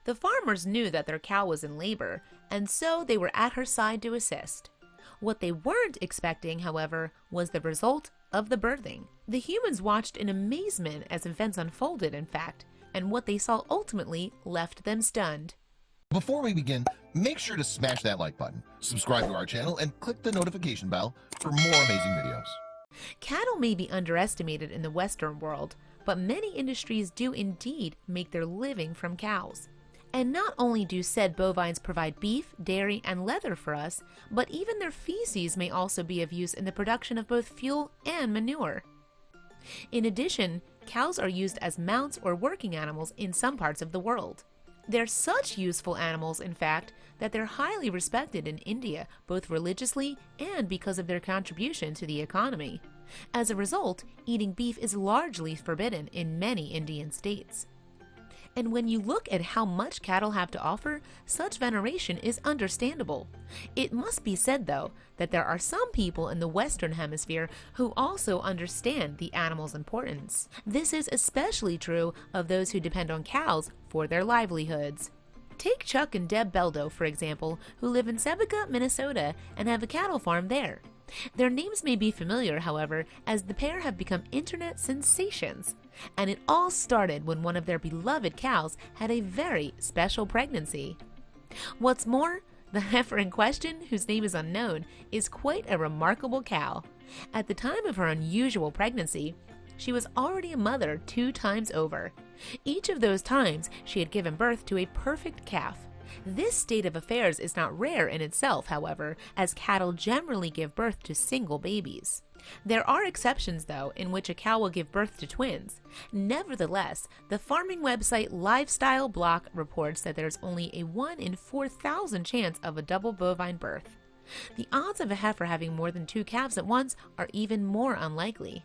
The farmers knew that their cow was in labor, and so they were at her side to assist. What they weren't expecting, however, was the result of the birthing. The humans watched in amazement as events unfolded, in fact, and what they saw ultimately left them stunned. Before we begin, make sure to smash that like button, subscribe to our channel, and click the notification bell for more amazing videos. Cattle may be underestimated in the Western world, but many industries do indeed make their living from cows. And not only do said bovines provide beef, dairy, and leather for us, but even their feces may also be of use in the production of both fuel and manure. In addition, cows are used as mounts or working animals in some parts of the world. They're such useful animals, in fact, that they're highly respected in India, both religiously and because of their contribution to the economy. As a result, eating beef is largely forbidden in many Indian states. And when you look at how much cattle have to offer, such veneration is understandable. It must be said, though, that there are some people in the Western Hemisphere who also understand the animal's importance. This is especially true of those who depend on cows for their livelihoods. Take Chuck and Deb Beldo, for example, who live in Seneca, Minnesota, and have a cattle farm there. Their names may be familiar, however, as the pair have become internet sensations. And it all started when one of their beloved cows had a very special pregnancy. What's more, the heifer in question, whose name is unknown, is quite a remarkable cow. At the time of her unusual pregnancy, she was already a mother 2 times over. Each of those times, she had given birth to a perfect calf. This state of affairs is not rare in itself, however, as cattle generally give birth to single babies. There are exceptions, though, in which a cow will give birth to twins. Nevertheless, the farming website Lifestyle Block reports that there's only a 1 in 4,000 chance of a double bovine birth. The odds of a heifer having more than 2 calves at once are even more unlikely.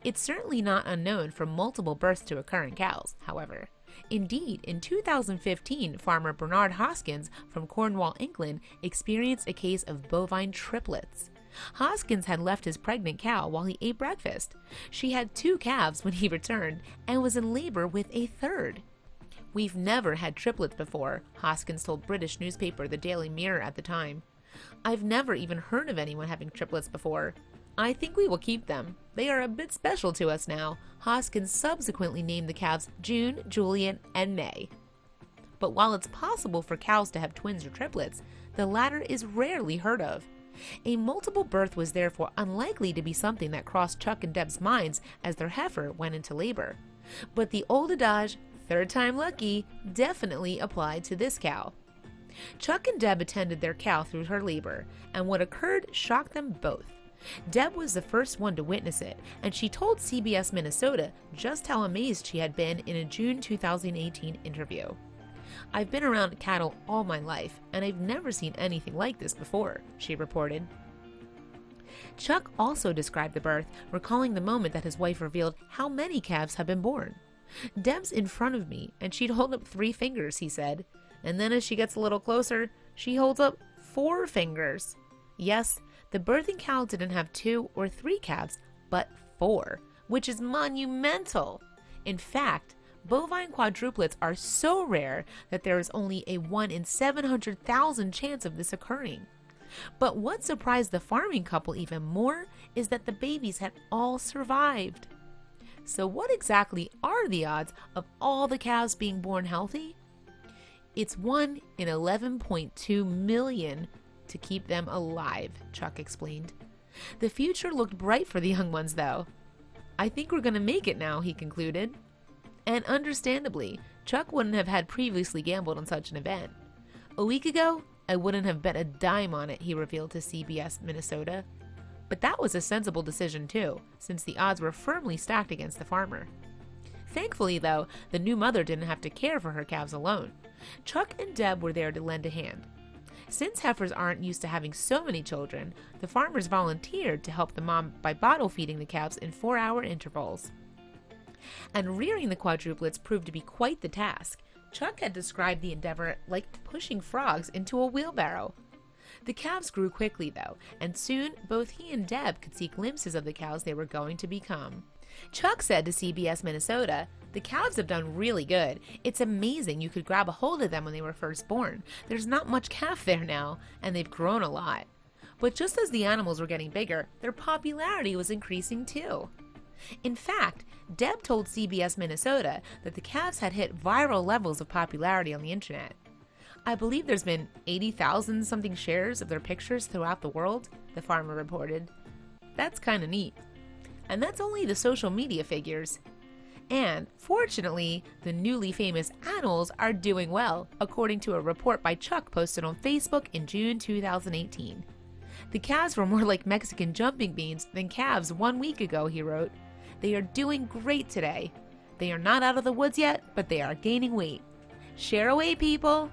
It's certainly not unknown for multiple births to occur in cows, however. Indeed, in 2015, farmer Bernard Hoskins from Cornwall, England, experienced a case of bovine triplets. Hoskins had left his pregnant cow while he ate breakfast. She had 2 calves when he returned and was in labor with a 3rd. "We've never had triplets before," Hoskins told British newspaper The Daily Mirror at the time. "I've never even heard of anyone having triplets before. I think we will keep them. They are a bit special to us now." Hoskins subsequently named the calves June, Julian, and May. But while it's possible for cows to have twins or triplets, the latter is rarely heard of. A multiple birth was therefore unlikely to be something that crossed Chuck and Deb's minds as their heifer went into labor. But the old adage, "third time lucky," definitely applied to this cow. Chuck and Deb attended their cow through her labor, and what occurred shocked them both. Deb was the first one to witness it, and she told CBS Minnesota just how amazed she had been in a June 2018 interview. "I've been around cattle all my life, and I've never seen anything like this before," she reported. Chuck also described the birth, recalling the moment that his wife revealed how many calves had been born. "Deb's in front of me, and she'd hold up 3 fingers," he said. "And then as she gets a little closer, she holds up 4 fingers. Yes, the birthing cow didn't have 2 or 3 calves, but 4, which is monumental. In fact, bovine quadruplets are so rare that there is only a 1 in 700,000 chance of this occurring. But what surprised the farming couple even more is that the babies had all survived. So what exactly are the odds of all the calves being born healthy? It's 1 in 11.2 million to keep them alive, Chuck explained. The future looked bright for the young ones, though. "I think we're going to make it now," he concluded. And understandably, Chuck wouldn't have had previously gambled on such an event. "A week ago, I wouldn't have bet a dime on it," he revealed to CBS Minnesota. But that was a sensible decision too, since the odds were firmly stacked against the farmer. Thankfully, though, the new mother didn't have to care for her calves alone. Chuck and Deb were there to lend a hand. Since heifers aren't used to having so many children, the farmers volunteered to help the mom by bottle feeding the calves in 4-hour intervals. And rearing the quadruplets proved to be quite the task. Chuck had described the endeavor like pushing frogs into a wheelbarrow. The calves grew quickly, though, and soon both he and Deb could see glimpses of the cows they were going to become. Chuck said to CBS Minnesota, "The calves have done really good. It's amazing you could grab a hold of them when they were first born. There's not much calf there now, and they've grown a lot." But just as the animals were getting bigger, their popularity was increasing too. In fact, Deb told CBS Minnesota that the calves had hit viral levels of popularity on the internet. "I believe there's been 80,000 something shares of their pictures throughout the world," the farmer reported. That's kind of neat. And that's only the social media figures. And fortunately, the newly famous animals are doing well, according to a report by Chuck posted on Facebook in June 2018. "The calves were more like Mexican jumping beans than calves 1 week ago," he wrote. "They are doing great today. They are not out of the woods yet, but they are gaining weight. Share away, people!"